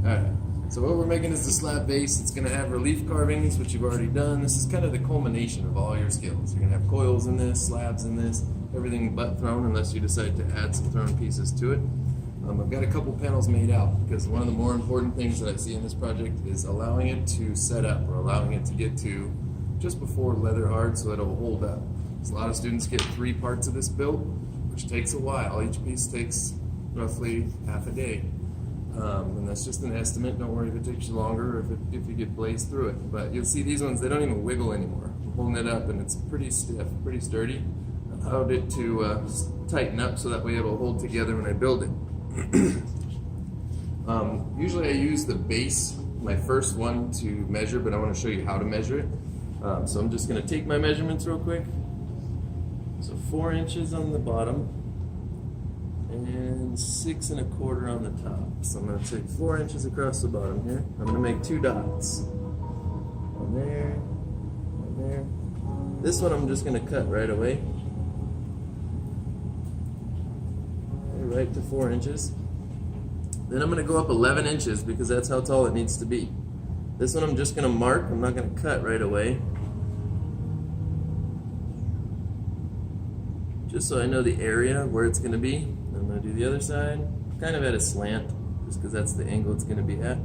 Alright, so what we're making is the slab vase. It's going to have relief carvings, which you've already done. This is kind of the culmination of all your skills. You're going to have coils in this, slabs in this, everything but thrown unless you decide to add some thrown pieces to it. I've got a couple panels made out because one of the more important things that I see in this project is allowing it to set up or allowing it to get to just before leather hard so that it will hold up. So a lot of students get 3 parts of this built, which takes a while. Each piece takes roughly half a day. And that's just an estimate. Don't worry if it takes you longer or if you get blazed through it. But you'll see these ones, they don't even wiggle anymore. I'm holding it up and it's pretty stiff, pretty sturdy. I allowed it to tighten up so that way it'll hold together when I build it. Usually I use the base, my first one, to measure, but I want to show you how to measure it. So I'm just going to take my measurements real quick. So 4 inches on the bottom and 6 1/4 on the top. So I'm going to take 4 inches across the bottom here. I'm going to make 2 dots. One there, one there. This one I'm just going to cut right away. Right to 4 inches. Then I'm going to go up 11 inches because that's how tall it needs to be. This one I'm just going to mark. I'm not going to cut right away. Just so I know the area where it's going to be. I'm going to do the other side, kind of at a slant, just because that's the angle it's going to be at.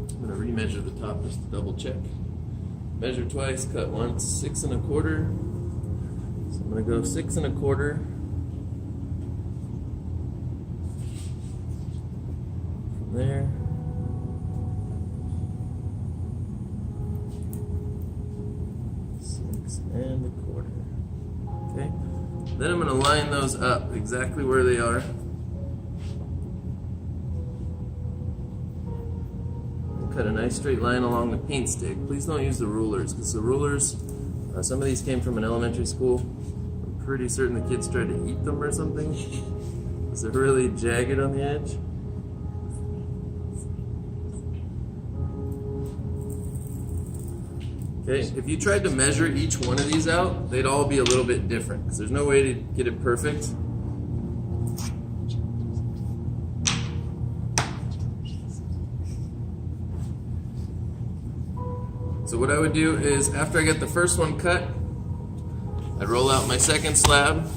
I'm going to remeasure the top just to double check. Measure twice, cut once, 6 1/4. So I'm going to go 6 1/4. From there. And 1/4. Okay. Then I'm going to line those up exactly where they are. Cut a nice straight line along the paint stick. Please don't use the rulers because the rulers, some of these came from an elementary school. I'm pretty certain the kids tried to eat them or something because they're really jagged on the edge. Okay, if you tried to measure each one of these out, they'd all be a little bit different because there's no way to get it perfect. So what I would do is after I get the first one cut, I'd roll out my second slab,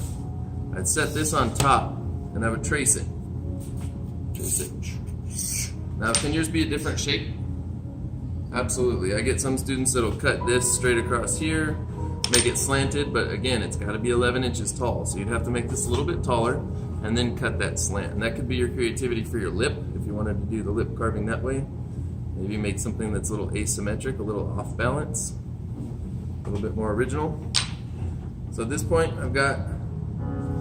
I'd set this on top, and I would trace it. Trace it. Now can yours be a different shape? Absolutely. I get some students that'll cut this straight across here, make it slanted, but again, it's got to be 11 inches tall. So you'd have to make this a little bit taller and then cut that slant. And that could be your creativity for your lip, if you wanted to do the lip carving that way. Maybe make something that's a little asymmetric, a little off balance, a little bit more original. So at this point, I've got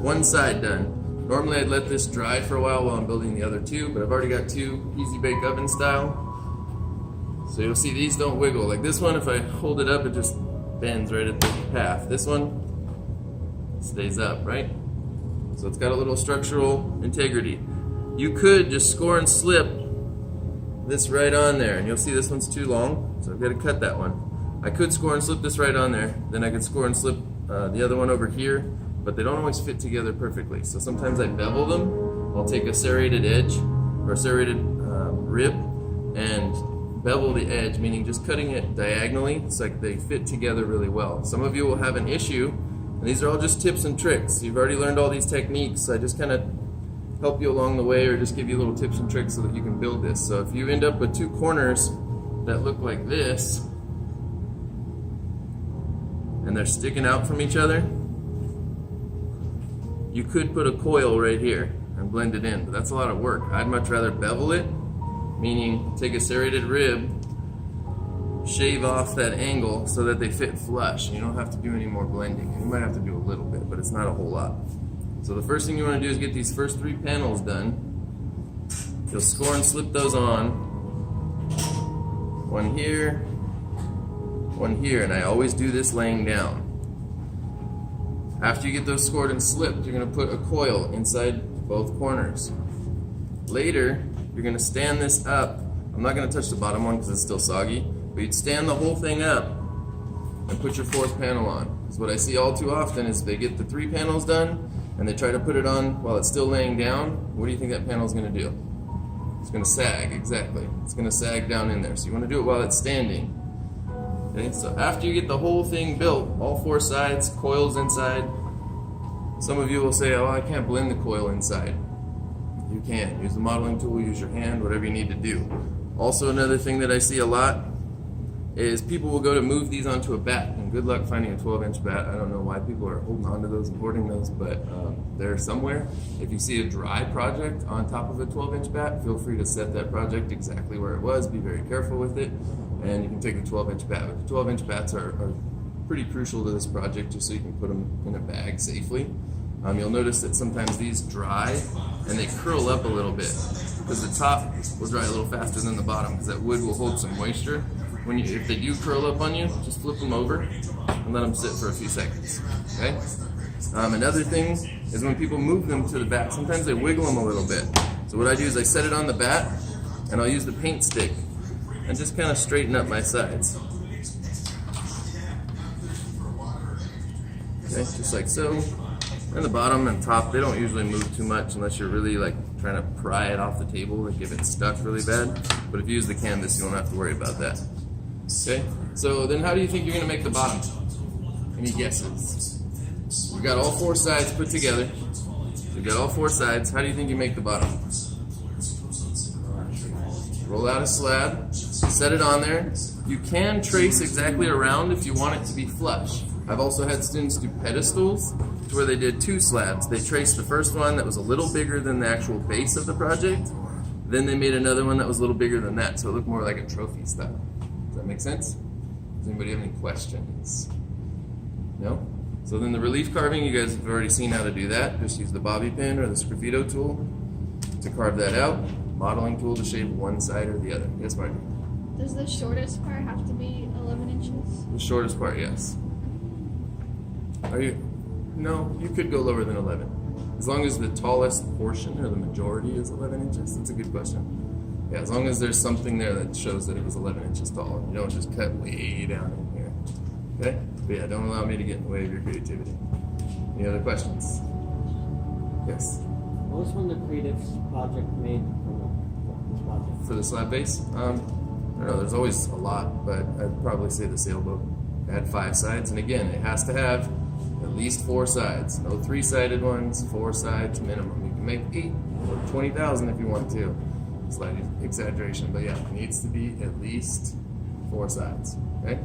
one side done. Normally I'd let this dry for a while I'm building the other 2, but I've already got 2 easy bake oven style. So you'll see these don't wiggle. Like this one, if I hold it up, it just bends right at the path. This one stays up, right? So it's got a little structural integrity. You could just score and slip this right on there, and you'll see this one's too long, so I've got to cut that one. I could score and slip this right on there, then I could score and slip the other one over here, but they don't always fit together perfectly. So sometimes I bevel them. I'll take a serrated edge or a serrated rib and bevel the edge, meaning just cutting it diagonally so like they fit together really well. Some of you will have an issue, and these are all just tips and tricks. You've already learned all these techniques, so I just kind of help you along the way or just give you little tips and tricks so that you can build this. So if you end up with 2 corners that look like this, and they're sticking out from each other, you could put a coil right here and blend it in, but that's a lot of work. I'd much rather bevel it, meaning take a serrated rib, shave off that angle so that they fit flush. You don't have to do any more blending. You might have to do a little bit, but it's not a whole lot. So the first thing you want to do is get these first 3 panels done. You'll score and slip those on. One here, one here, and I always do this laying down. After you get those scored and slipped, you're going to put a coil inside both corners. Later, you're going to stand this up. I'm not going to touch the bottom one because it's still soggy, but you'd stand the whole thing up and put your 4th panel on. Because what I see all too often is they get the 3 panels done, and they try to put it on while it's still laying down, what do you think that panel is going to do? It's going to sag, exactly. It's going to sag down in there. So you want to do it while it's standing. Okay, so after you get the whole thing built, all 4 sides, coils inside, some of you will say, oh, I can't blend the coil inside. You can. Use the modeling tool, use your hand, whatever you need to do. Also, another thing that I see a lot is people will go to move these onto a bat, and good luck finding a 12-inch bat. I don't know why people are holding on to those and hoarding those, but they're somewhere. If you see a dry project on top of a 12-inch bat, feel free to set that project exactly where it was. Be very careful with it, and you can take the 12-inch bat. But the 12-inch bats are pretty crucial to this project, just so you can put them in a bag safely. You'll notice that sometimes these dry and they curl up a little bit, because the top will dry a little faster than the bottom, because that wood will hold some moisture. If they do curl up on you, just flip them over and let them sit for a few seconds. Okay? Another thing is when people move them to the bat, sometimes they wiggle them a little bit. So what I do is I set it on the bat, and I'll use the paint stick and just kind of straighten up my sides. Okay, just like so. And the bottom and top, they don't usually move too much unless you're really like trying to pry it off the table, like if it's stuck really bad. But if you use the canvas, you don't have to worry about that. Okay, so then how do you think you're going to make the bottom? Any guesses? We've got all 4 sides put together. We've got all 4 sides. How do you think you make the bottom? Roll out a slab, set it on there. You can trace exactly around if you want it to be flush. I've also had students do pedestals to where they did 2 slabs. They traced the first one that was a little bigger than the actual base of the project. Then they made another one that was a little bigger than that, so it looked more like a trophy style. Does that make sense? Does anybody have any questions? No? So then the relief carving, you guys have already seen how to do that. Just use the bobby pin or the sgraffito tool to carve that out. Modeling tool to shape one side or the other. Yes, Marty? Does the shortest part have to be 11 inches? The shortest part, yes. Are you? No, you could go lower than 11. As long as the tallest portion or the majority is 11 inches. That's a good question. Yeah, as long as there's something there that shows that it was 11 inches tall. You don't just cut way down in here. Okay? But yeah, don't allow me to get in the way of your creativity. Any other questions? Yes? What was one of the creative project made from this project? For the slab base? I don't know, there's always a lot, but I'd probably say the sailboat. It had 5 sides, and again, it has to have at least 4 sides. No 3-sided ones, 4 sides minimum. You can make 8 or 20,000 if you want to. Slight exaggeration, but yeah, it needs to be at least 4 sides. Okay?